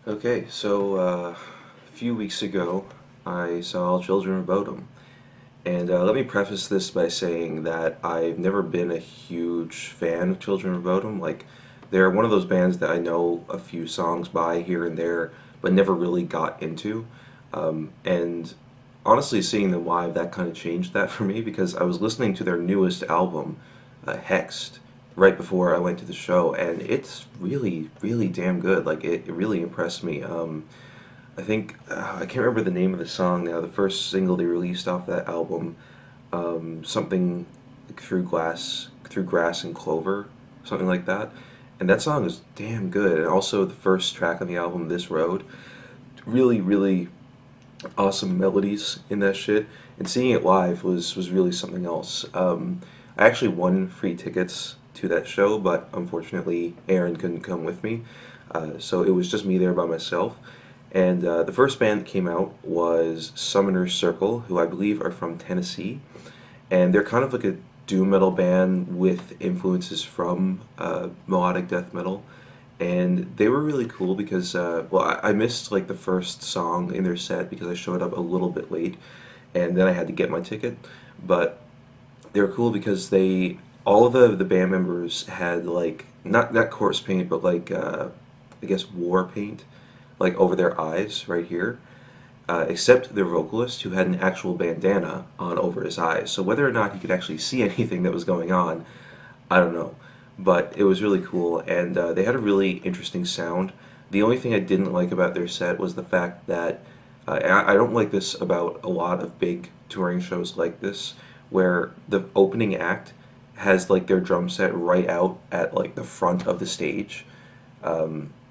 Okay, so a few weeks ago I saw Children of Bodom. And let me preface this by saying that I've never been a huge fan of Children of Bodom. Like, they're one of those bands that I know a few songs by here and there, but never really got into. And honestly, seeing them live, that kind of changed that for me because I was listening to their newest album, Hexed, right before I went to the show, and it's really, really damn good. Like, it really impressed me. I think I can't remember the name of the song now. The first single they released off that album, something like through grass and clover, something like that. And that song is damn good. And also the first track on the album, This Road, really, really awesome melodies in that shit. And seeing it live was really something else. I actually won free tickets to that show, but unfortunately Aaron couldn't come with me. So it was just me there by myself. And the first band that came out was Summoner's Circle, who I believe are from Tennessee. And they're kind of like a doom metal band with influences from melodic death metal. And they were really cool because, I missed like the first song in their set because I showed up a little bit late, and then I had to get my ticket. But they were cool because all of the band members had like, not corpse paint, but like, I guess war paint like over their eyes right here, except their vocalist who had an actual bandana on over his eyes. So whether or not he could actually see anything that was going on, I don't know. But it was really cool, and they had a really interesting sound. The only thing I didn't like about their set was the fact that and I don't like this about a lot of big touring shows like this, where the opening act has like their drum set right out at like the front of the stage.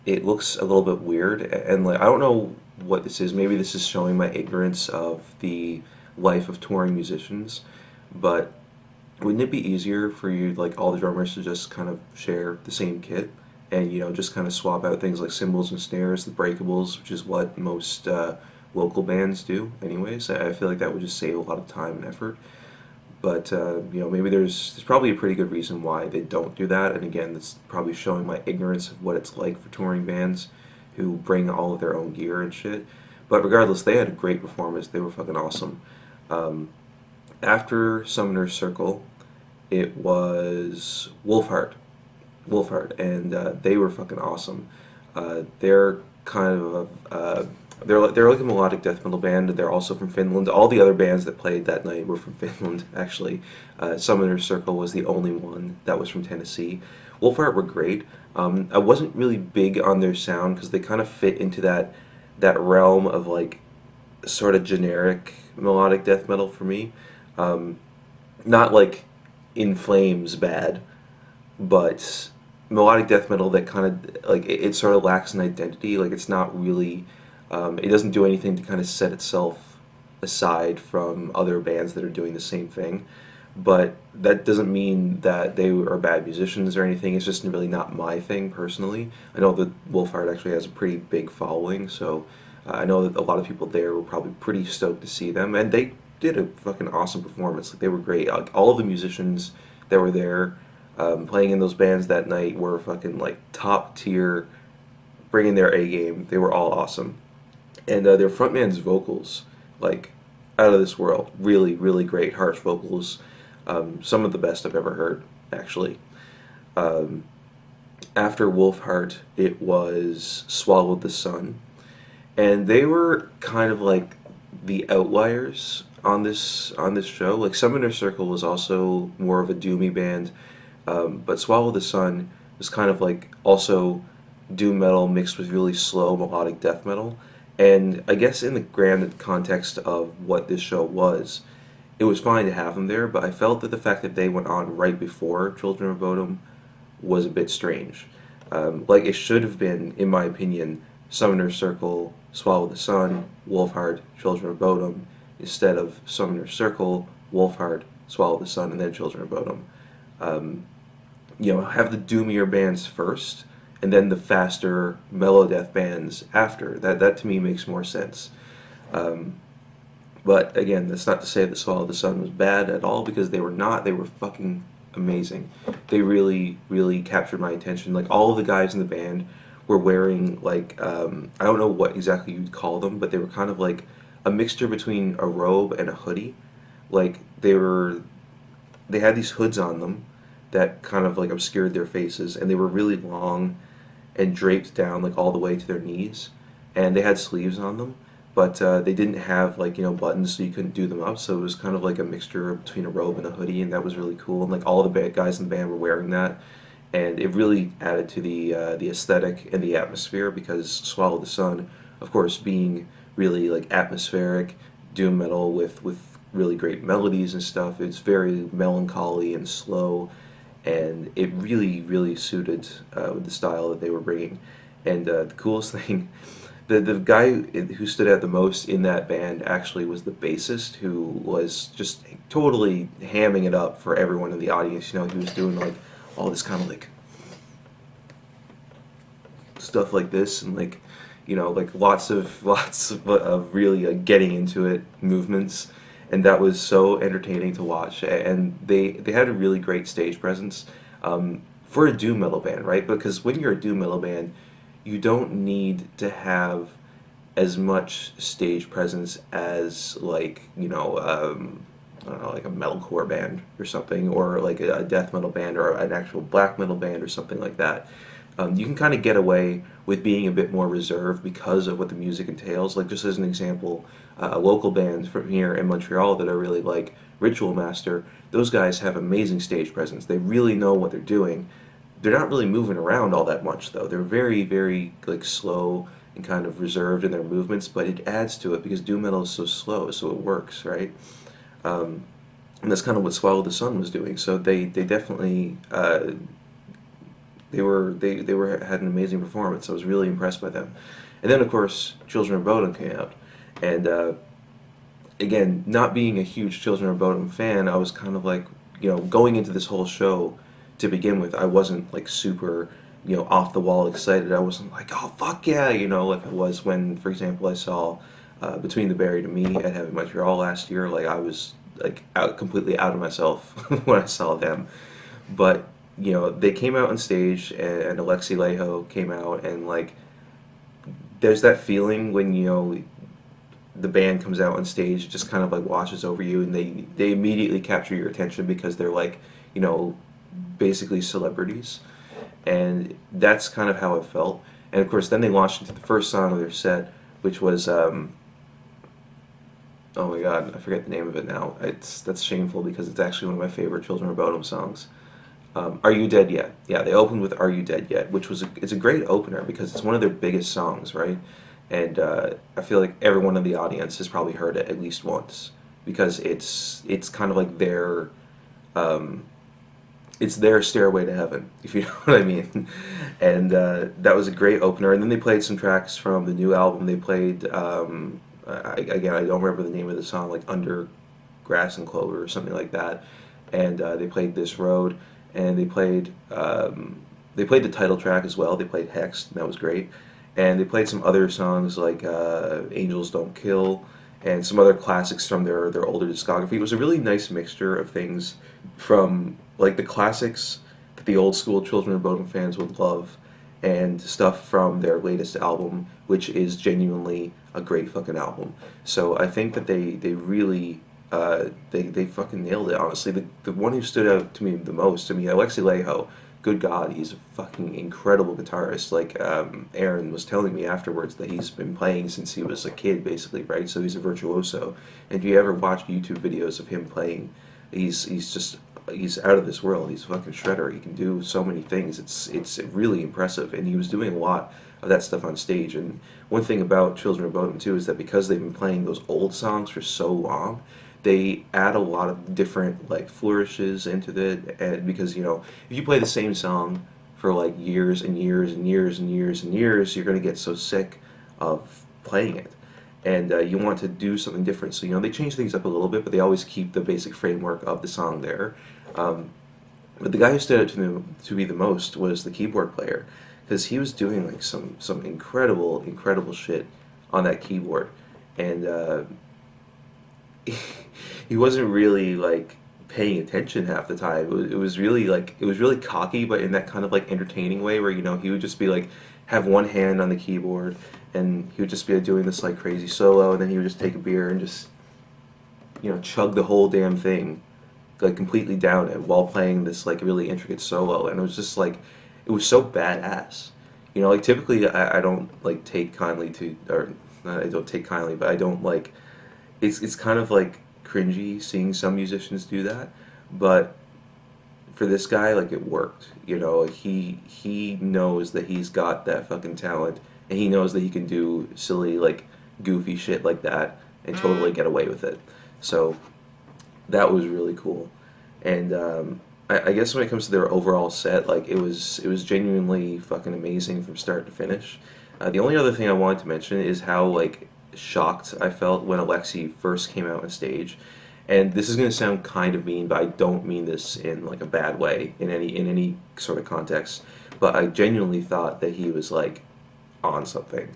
It looks a little bit weird, and like I don't know what this is. Maybe this is showing my ignorance of the life of touring musicians, but wouldn't it be easier for you, like all the drummers, to just kind of share the same kit and just kind of swap out things like cymbals and snares, the breakables, which is what most local bands do, anyways. I feel like that would just save a lot of time and effort. But maybe there's probably a pretty good reason why they don't do that. And again, that's probably showing my ignorance of what it's like for touring bands who bring all of their own gear and shit. But regardless, they had a great performance. They were fucking awesome. Um, After Summoner's Circle, it was Wolfheart, and they were fucking awesome. They're kind of they're like a melodic death metal band. They're also from Finland. All the other bands that played that night were from Finland, actually. Summoner's Circle was the only one that was from Tennessee. Wolfheart were great. I wasn't really big on their sound because they kind of fit into that realm of like sort of generic melodic death metal for me. Not like In Flames bad, but melodic death metal that kind of like it sort of lacks an identity. Like it's not really, it doesn't do anything to kind of set itself aside from other bands that are doing the same thing. But that doesn't mean that they are bad musicians or anything. It's just really not my thing personally. I know that Wolfheart actually has a pretty big following, so I know that a lot of people there were probably pretty stoked to see them, and they did a fucking awesome performance. Like they were great. Like, all of the musicians that were there playing in those bands that night were fucking like top tier, bringing their A game. They were all awesome, and their frontman's vocals, like out of this world. Really, really great, harsh vocals. Some of the best I've ever heard, actually. Um, After Wolfheart, it was Swallowed the Sun, and they were kind of like the outliers on this show. Like Summoner Circle was also more of a doomy band, but Swallow the Sun was kind of like also doom metal mixed with really slow melodic death metal. And I guess in the grand context of what this show was, it was fine to have them there. But I felt that the fact that they went on right before Children of Bodom was a bit strange. Like it should have been, in my opinion, Summoner Circle, Swallow the Sun, Wolfheart, Children of Bodom, instead of Summoner Circle, Wolfheart, Swallow the Sun, and then Children of Bodom. Um, have the doomier bands first, and then the faster melodeath bands after. That to me makes more sense. Um, but again, that's not to say that Swallow the Sun was bad at all, because they were not. They were fucking amazing. They really, really captured my attention. Like all of the guys in the band were wearing like I don't know what exactly you'd call them, but they were kind of like a mixture between a robe and a hoodie. Like they had these hoods on them that kind of like obscured their faces, and they were really long and draped down like all the way to their knees, and they had sleeves on them, but they didn't have like buttons, so you couldn't do them up. So it was kind of like a mixture between a robe and a hoodie, and that was really cool. And like all the bad guys in the band were wearing that, and it really added to the aesthetic and the atmosphere because Swallow the Sun, of course, being really like atmospheric doom metal with really great melodies and stuff. It's very melancholy and slow, and it really suited with the style that they were bringing. And the coolest thing, the guy who stood out the most in that band actually was the bassist, who was just totally hamming it up for everyone in the audience. You know, he was doing like all this kind of like stuff like this, and like like lots of really getting into it movements, and that was so entertaining to watch. And they had a really great stage presence for a doom metal band, right? Because when you're a doom metal band, you don't need to have as much stage presence as like I don't know, like a metalcore band or something, or like a death metal band or an actual black metal band or something like that. You can kind of get away with being a bit more reserved because of what the music entails. Like just as an example, local bands from here in Montreal that I really like, Ritual Master, those guys have amazing stage presence. They really know what they're doing. They're not really moving around all that much though. They're very like slow and kind of reserved in their movements, but it adds to it because doom metal is so slow, so it works, right? And that's kind of what Swallow the Sun was doing. So they definitely they had an amazing performance. I was really impressed by them. And then of course Children of Bodom came out, and again, not being a huge Children of Bodom fan, I was kind of like going into this whole show to begin with, I wasn't like super off the wall excited. I wasn't like, oh fuck yeah, like I was when, for example, I saw Between the Buried and Me at Heavy Montreal last year. Like I was like completely out of myself when I saw them. But they came out on stage, and Alexi Laiho came out, and like there's that feeling when the band comes out on stage, it just kind of like washes over you, and they immediately capture your attention because they're like basically celebrities, and that's kind of how it felt. And of course, then they launched into the first song of their set, which was oh my god, I forget the name of it now. That's shameful because it's actually one of my favorite Children of Bodom songs. Are You Dead Yet? Yeah, they opened with Are You Dead Yet, which was it's a great opener because it's one of their biggest songs, right? And I feel like everyone in the audience has probably heard it at least once because it's kind of like their it's their stairway to heaven, if you know what I mean. And that was a great opener. And then they played some tracks from the new album. They played again, I don't remember the name of the song, like Under Grass and Clover or something like that. And they played This Road, and they played the title track as well. They played Hexed, and that was great. And they played some other songs like Angels Don't Kill, and some other classics from their older discography. It was a really nice mixture of things from like the classics that the old school Children of Bodom fans would love, and stuff from their latest album, which is genuinely a great fucking album. So I think that they really they fucking nailed it. Honestly, the one who stood out to me the most, Alexi Laiho. Good God, he's a fucking incredible guitarist. Like Aaron was telling me afterwards that he's been playing since he was a kid, basically, right? So he's a virtuoso. And if you ever watch YouTube videos of him playing, he's out of this world. He's a fucking shredder. He can do so many things. It's really impressive. And he was doing a lot of that stuff on stage. And one thing about Children of Bodom too is that because they've been playing those old songs for so long, they add a lot of different like flourishes into it, and because if you play the same song for like years and years and years and years and years, you're going to get so sick of playing it, and you want to do something different. So they change things up a little bit, but they always keep the basic framework of the song there. But the guy who stood out to me the most was the keyboard player, because he was doing like some incredible shit on that keyboard, and he wasn't really like paying attention half the time. It was really cocky, but in that kind of like entertaining way where he would just be like have one hand on the keyboard, and he would just be doing this like crazy solo, and then he would just take a beer and just, chug the whole damn thing, like completely down it while playing this like really intricate solo, and it was just like, it was so badass. Like typically I don't like take kindly to, or not, I don't take kindly, but I don't like, it's kind of like cringy seeing some musicians do that, but for this guy, like it worked. He knows that he's got that fucking talent, and he knows that he can do silly, like goofy shit like that and totally get away with it. So that was really cool. And I guess when it comes to their overall set, like it was genuinely fucking amazing from start to finish. The only other thing I wanted to mention is how like shocked I felt when Alexi first came out on stage. And this is going to sound kind of mean, but I don't mean this in like a bad way in any sort of context. But I genuinely thought that he was like on something,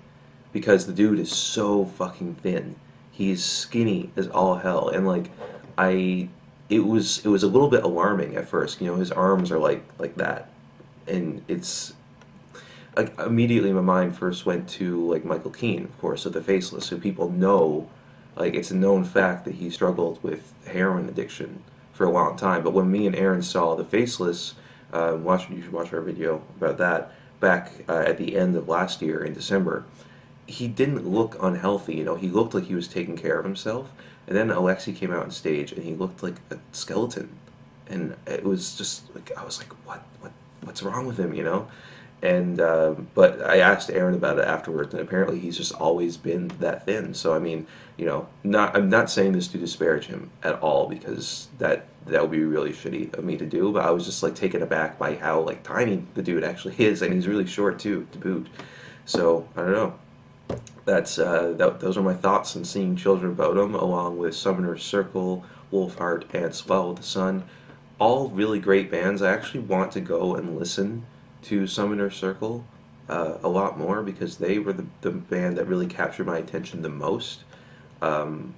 because the dude is so fucking thin. He's skinny as all hell, and like I, it was a little bit alarming at first. His arms are like that, and it's like immediately my mind first went to like Michael Keane, of course, of the Faceless, who people know, like it's a known fact that he struggled with heroin addiction for a long time. But when me and Aaron saw the Faceless, you should watch our video about that back at the end of last year in December. He didn't look unhealthy, he looked like he was taking care of himself. And then Alexi came out on stage and he looked like a skeleton, and it was just like I was like, what's wrong with him, And but I asked Aaron about it afterwards, and apparently he's just always been that thin. So I mean, I'm not saying this to disparage him at all, because that would be really shitty of me to do. But I was just like taken aback by how like tiny the dude actually is, and he's really short too, to boot. So I don't know. Those are my thoughts on seeing Children of Bodom, along with Summoner's Circle, Wolfheart, and Swallow the Sun. All really great bands. I actually want to go and listen to Summoner's Circle a lot more, because they were the band that really captured my attention the most. And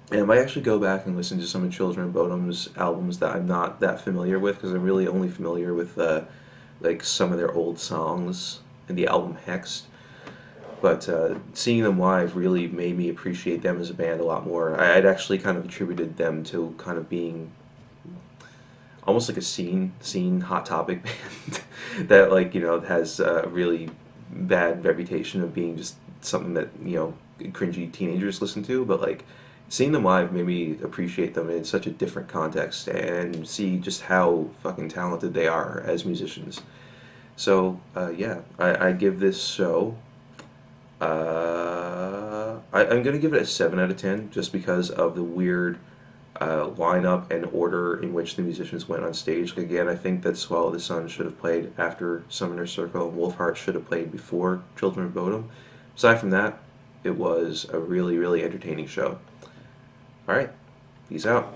I might actually go back and listen to some of Children of Bodom's albums that I'm not that familiar with, because I'm really only familiar with like some of their old songs and the album Hexed. But seeing them live really made me appreciate them as a band a lot more. I'd actually kind of attributed them to kind of being almost like a scene Hot Topic band that like has a really bad reputation of being just something that cringy teenagers listen to. But like seeing them live made me appreciate them in such a different context and see just how fucking talented they are as musicians. So yeah, I give this show. I'm going to give it a 7 out of 10, just because of the weird lineup and order in which the musicians went on stage. Again, I think that Swallow the Sun should have played after Summoner's Circle, and Wolfheart should have played before Children of Bodom. Aside from that, it was a really, really entertaining show. Alright, peace out.